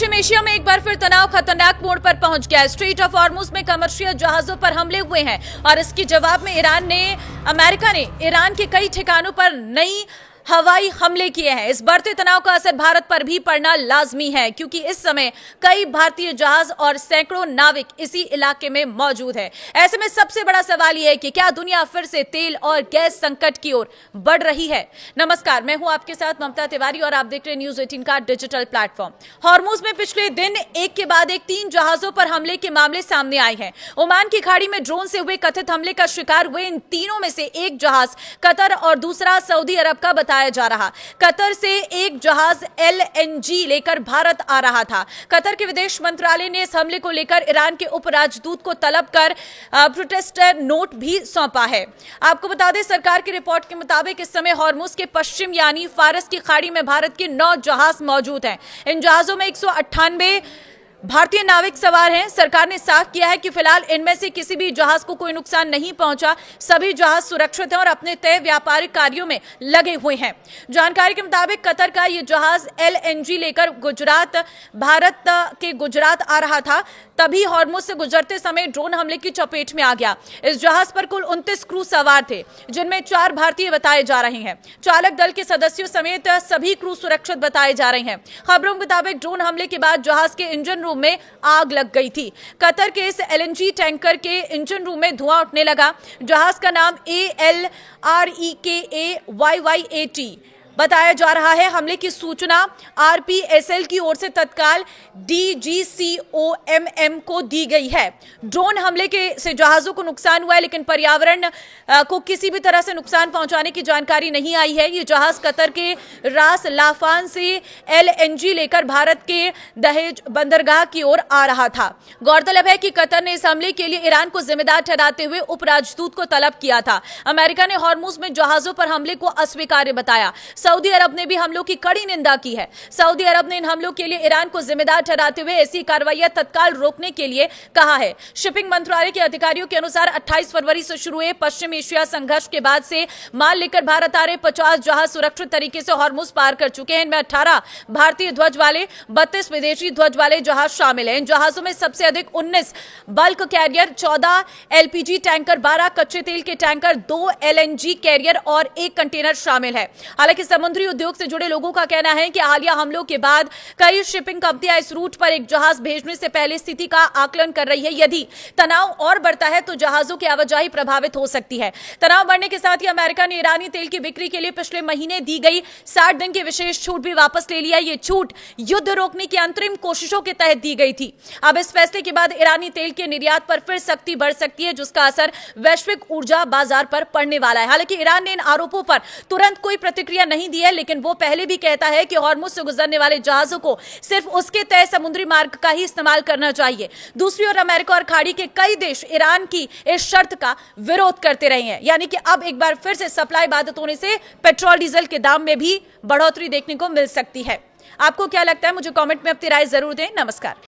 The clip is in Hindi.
पश्चिम एशिया में एक बार फिर तनाव खतरनाक मोड़ पर पहुंच गया है। स्ट्रेट ऑफ हॉर्मुज में कमर्शियल जहाजों पर हमले हुए हैं और इसके जवाब में अमेरिका ने ईरान के कई ठिकानों पर नई हवाई हमले किए हैं। इस बढ़ते तनाव का असर भारत पर भी पड़ना लाजमी है, क्योंकि इस समय कई भारतीय जहाज और सैकड़ों नाविक इसी इलाके में मौजूद है। ऐसे में सबसे बड़ा सवाल यह है कि क्या दुनिया फिर से तेल और गैस संकट की ओर बढ़ रही है। नमस्कार, मैं हूं आपके साथ ममता तिवारी और आप देख रहे हैं न्यूज 18 का डिजिटल प्लेटफॉर्म। हॉर्मुज में पिछले दिन एक के बाद एक 3 जहाजों पर हमले के मामले सामने आए हैं। ओमान की खाड़ी में ड्रोन से हुए कथित हमले का शिकार हुए इन तीनों में से एक जहाज कतर और दूसरा सऊदी अरब का बताया जा रहा। कतर से एक जहाज एलएनजी लेकर भारत आ रहा था। कतर के विदेश मंत्रालय ने इस हमले को लेकर ईरान के उप राजदूत को तलब कर प्रोटेस्टर नोट भी सौंपा है। आपको बता दें, सरकार की रिपोर्ट के मुताबिक इस समय हॉर्मुज के पश्चिम यानी फारस की खाड़ी में भारत के 9 जहाज मौजूद हैं। इन जहाजों में 198 भारतीय नाविक सवार हैं। सरकार ने साफ किया है कि फिलहाल इनमें से किसी भी जहाज को कोई नुकसान नहीं पहुंचा। सभी जहाज सुरक्षित हैं और अपने तय व्यापारिक कार्यों में लगे हुए हैं। जानकारी के मुताबिक कतर का यह जहाज एलएनजी लेकर भारत के गुजरात आ रहा था, तभी हॉर्मुज से गुजरते समय ड्रोन हमले की चपेट में आ गया। इस जहाज पर कुल 29 क्रू सवार थे, जिनमें 4 भारतीय बताए जा रहे हैं। चालक दल के सदस्यों समेत सभी क्रू सुरक्षित बताए जा रहे हैं। खबरों के मुताबिक ड्रोन हमले के बाद जहाज के इंजन रूम में आग लग गई थी। कतर के इस एलएनजी टैंकर के इंजन रूम में धुआं उठने लगा। जहाज का नाम ALREKAYYAT बताया जा रहा है। हमले की सूचना आरपीएसएल की ओर से तत्काल डीजीसीओएमएम को दी गई है। ड्रोन हमले से जहाजों को नुकसान हुआ है, लेकिन पर्यावरण को किसी भी तरह से नुकसान पहुंचाने की जानकारी नहीं आई है। ये जहाज कतर के रास लाफान से एलएनजी लेकर भारत के दहेज बंदरगाह की ओर आ रहा था। गौरतलब है कि कतर ने इस हमले के लिए ईरान को जिम्मेदार ठहराते हुए उप राजदूत को तलब किया था। अमेरिका ने हॉर्मुज में जहाजों पर हमले को अस्वीकार्य बताया। सऊदी अरब ने भी हमलों की कड़ी निंदा की है। सऊदी अरब ने इन हमलों के लिए ईरान को जिम्मेदार ठहराते हुए ऐसी कार्रवाइयां तत्काल रोकने के लिए कहा है। शिपिंग मंत्रालय के अधिकारियों के अनुसार 28 फरवरी से शुरू हुए पश्चिम एशिया संघर्ष के बाद से माल लेकर भारत आ रहे 50 जहाज सुरक्षित तरीके से हॉर्मुज पार कर चुके हैं। इनमें 18 भारतीय ध्वज वाले, 32 विदेशी ध्वज वाले जहाज शामिल हैं। इन जहाजों में सबसे अधिक 19 बल्क कैरियर, 14 एलपीजी टैंकर, 12 कच्चे तेल के टैंकर, 2 एलएनजी कैरियर और 1 कंटेनर शामिल है। हालांकि समुद्री उद्योग से जुड़े लोगों का कहना है कि हालिया हमलों के बाद कई शिपिंग कंपनियां इस रूट पर एक जहाज भेजने से पहले स्थिति का आकलन कर रही है। यदि तनाव और बढ़ता है तो जहाजों की आवाजाही प्रभावित हो सकती है। तनाव बढ़ने के साथ ही अमेरिका ने ईरानी तेल की बिक्री के लिए पिछले महीने दी गई 60 दिन की विशेष छूट भी वापस ले लिया। यह छूट युद्ध रोकने की अंतरिम कोशिशों के तहत दी गई थी। अब इस फैसले के बाद ईरानी तेल के निर्यात पर फिर सख्ती बढ़ सकती है, जिसका असर वैश्विक ऊर्जा बाजार पर पड़ने वाला है। हालांकि ईरान ने इन आरोपों पर तुरंत कोई प्रतिक्रिया नहीं दी है, लेकिन वो पहले भी कहता है कि हॉर्मुज से गुजरने वाले जहाजों को सिर्फ उसके तय समुद्री मार्ग का ही इस्तेमाल करना चाहिए। दूसरी ओर अमेरिका और खाड़ी के कई देश ईरान की इस शर्त का विरोध करते रहे हैं। यानी कि अब एक बार फिर से सप्लाई बाधित होने से पेट्रोल डीजल के दाम में भी बढ़ोतरी देखने को मिल सकती है। आपको क्या लगता है, मुझे कमेंट में अपनी राय जरूर दें। नमस्कार।